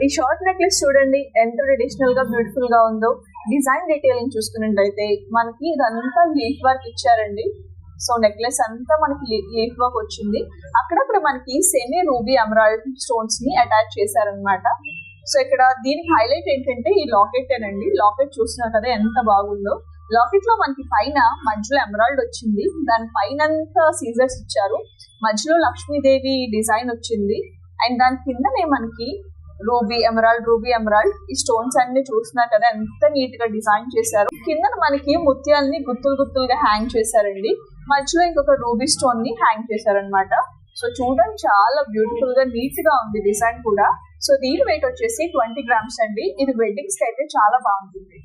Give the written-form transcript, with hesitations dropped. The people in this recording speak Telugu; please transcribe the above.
ఈ షార్ట్ నెక్లెస్ చూడండి ఎంత ట్రెడిషనల్ గా బ్యూటిఫుల్ గా ఉందో. డిజైన్ డీటెయిలింగ్ చూసుకున్నట్టయితే మనకి ఇదంతా లీఫ్ వర్క్ ఇచ్చారండి. సో నెక్లెస్ అంతా మనకి లీఫ్ వర్క్ వచ్చింది. అక్కడక్కడ మనకి సెమీ రూబీ ఎమరాల్డ్ స్టోన్స్ ని అటాచ్ చేశారనమాట. సో ఇక్కడ దీనికి హైలైట్ ఏంటంటే ఈ లాకెట్ అండి. లాకెట్ చూస్తున్నారు కదా ఎంత బాగుందో. లాకెట్ లో మనకి పైన మధ్యలో ఎమరాల్డ్ వచ్చింది, దాని పైన అంతా సీజర్స్ ఇచ్చారు, మధ్యలో లక్ష్మీదేవి డిజైన్ వచ్చింది. అండ్ దాని కిందనే మనకి రూబీ ఎమరాల్డ్ ఈ స్టోన్స్ అన్ని చూస్తున్నారు కదా ఎంత నీట్ గా డిజైన్ చేశారు. కింద మనకి ముత్యాలని గుత్తులు గుత్తులుగా హ్యాంగ్ చేశారండి. మధ్యలో ఇంకొక రూబీ స్టోన్ ని హ్యాంగ్ చేశారనమాట. సో చూడండి చాలా బ్యూటిఫుల్ గా నీట్ గా ఉంది డిజైన్ కూడా. సో దీని వెయిట్ వచ్చేసి 20 grams అండి. ఇది వెడ్డింగ్స్ కి అయితే చాలా బాగుంటుంది.